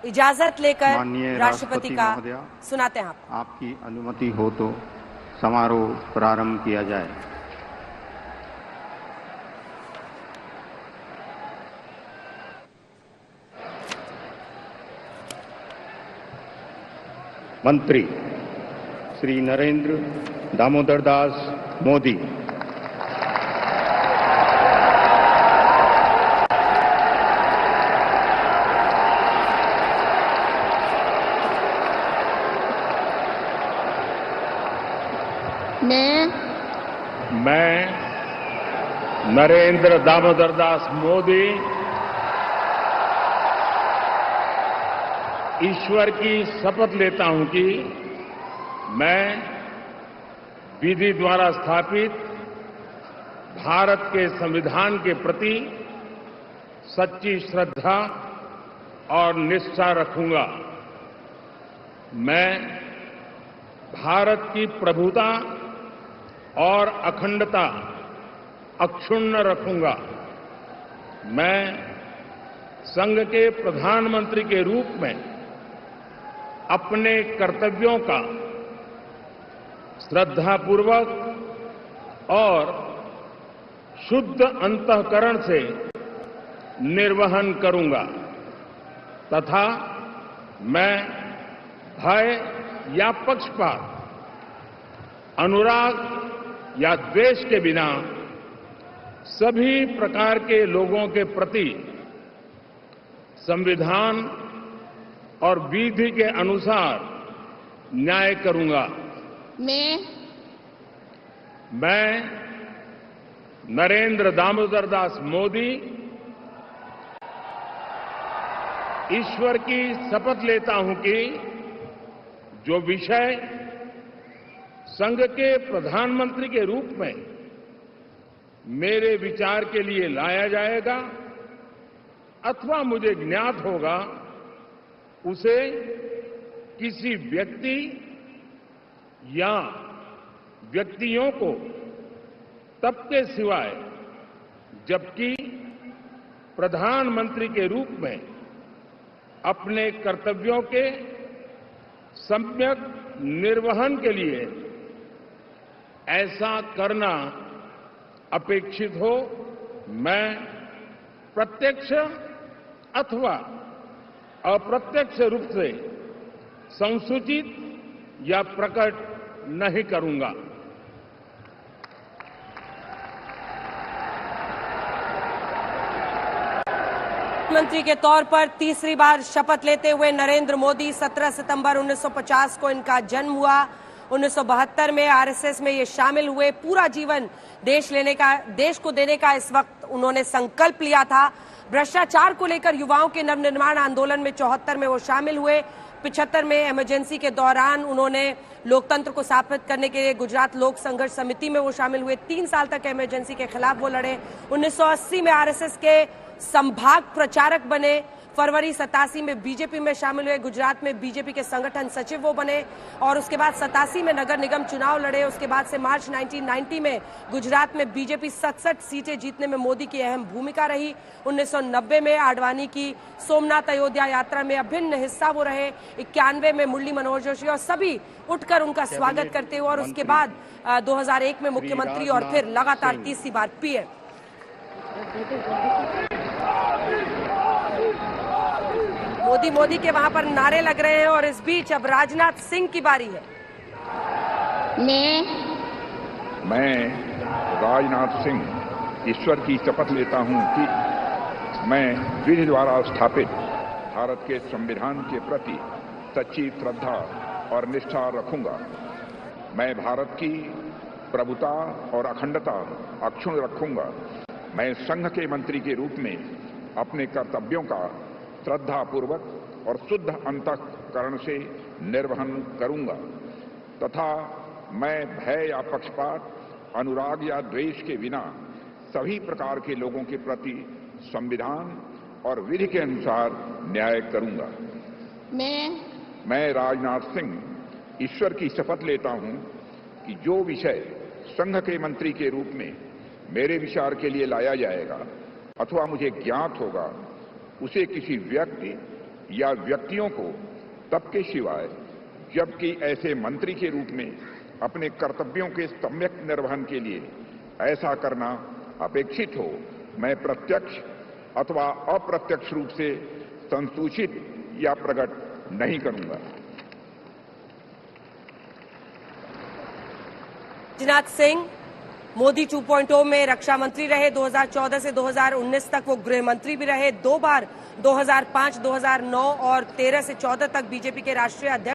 इजाजत लेकर माननीय राष्ट्रपति का महोदया, सुनाते हैं आपकी अनुमति हो तो समारोह प्रारंभ किया जाए। मंत्री श्री नरेंद्र दामोदर दास मोदी। मैं नरेंद्र दामोदर दास मोदी ईश्वर की शपथ लेता हूं कि मैं विधि द्वारा स्थापित भारत के संविधान के प्रति सच्ची श्रद्धा और निष्ठा रखूंगा। मैं भारत की प्रभुता और अखंडता अक्षुण्ण रखूंगा। मैं संघ के प्रधानमंत्री के रूप में अपने कर्तव्यों का श्रद्धापूर्वक और शुद्ध अंतःकरण से निर्वहन करूंगा तथा मैं भय या पक्षपात, अनुराग या द्वेष के बिना सभी प्रकार के लोगों के प्रति संविधान और विधि के अनुसार न्याय करूंगा। मैं नरेंद्र दामोदर दास मोदी ईश्वर की शपथ लेता हूं कि जो विषय संघ के प्रधानमंत्री के रूप में मेरे विचार के लिए लाया जाएगा अथवा मुझे ज्ञात होगा, उसे किसी व्यक्ति या व्यक्तियों को तब के सिवाय जबकि प्रधानमंत्री के रूप में अपने कर्तव्यों के सम्यक निर्वहन के लिए ऐसा करना अपेक्षित हो, मैं प्रत्यक्ष अथवा अप्रत्यक्ष रूप से संसूचित या प्रकट नहीं करूंगा। प्रधानमंत्री के तौर पर तीसरी बार शपथ लेते हुए नरेंद्र मोदी 17 सितंबर 1950 को इनका जन्म हुआ। 1972 में आरएसएस में ये शामिल हुए। पूरा जीवन देश को देने का इस वक्त उन्होंने संकल्प लिया था। भ्रष्टाचार को लेकर युवाओं के नवनिर्माण आंदोलन में 74 में वो शामिल हुए। 75 में इमरजेंसी के दौरान उन्होंने लोकतंत्र को स्थापित करने के लिए गुजरात लोक संघर्ष समिति में वो शामिल हुए। 3 साल तक इमरजेंसी के खिलाफ वो लड़े। 1980 में आरएसएस के संभाग प्रचारक बने। फरवरी 87 में बीजेपी में शामिल हुए। गुजरात में बीजेपी के संगठन सचिव वो बने और उसके बाद 87 में नगर निगम चुनाव लड़े। उसके बाद से मार्च 1990 में गुजरात में बीजेपी 67 सीटें जीतने में मोदी की अहम भूमिका रही। 1990 में आडवाणी की सोमनाथ अयोध्या यात्रा में अभिन्न हिस्सा वो रहे। 91 में मुरली मनोहर जोशी और सभी उठकर उनका स्वागत करते हुए और उसके बाद 2001 में मुख्यमंत्री और फिर लगातार तीसरी बार पीएम। मोदी के वहां पर नारे लग रहे हैं और इस बीच अब राजनाथ सिंह की बारी है। मैं राजनाथ सिंह ईश्वर की शपथ लेता हूं कि मैं विधि द्वारा स्थापित भारत के संविधान के प्रति सच्ची श्रद्धा और निष्ठा रखूंगा। मैं भारत की प्रभुता और अखंडता अक्षुण्ण रखूंगा। मैं संघ के मंत्री के रूप में अपने कर्तव्यों का श्रद्धापूर्वक और शुद्ध अंतःकरण से निर्वहन करूंगा तथा मैं भय या पक्षपात, अनुराग या द्वेष के बिना सभी प्रकार के लोगों के प्रति संविधान और विधि के अनुसार न्याय करूंगा। मैं राजनाथ सिंह ईश्वर की शपथ लेता हूं कि जो विषय संघ के मंत्री के रूप में मेरे विचार के लिए लाया जाएगा अथवा मुझे ज्ञात होगा, उसे किसी व्यक्ति या व्यक्तियों को तब के सिवाय जबकि ऐसे मंत्री के रूप में अपने कर्तव्यों के सम्यक निर्वहन के लिए ऐसा करना अपेक्षित हो, मैं प्रत्यक्ष अथवा अप्रत्यक्ष रूप से संसूचित या प्रकट नहीं करूंगा। राजनाथ सिंह मोदी 2.0 में रक्षा मंत्री रहे। 2014 से 2019 तक वो गृह मंत्री भी रहे। 2 बार 2005, 2009 और 13 से 14 तक बीजेपी के राष्ट्रीय अध्यक्ष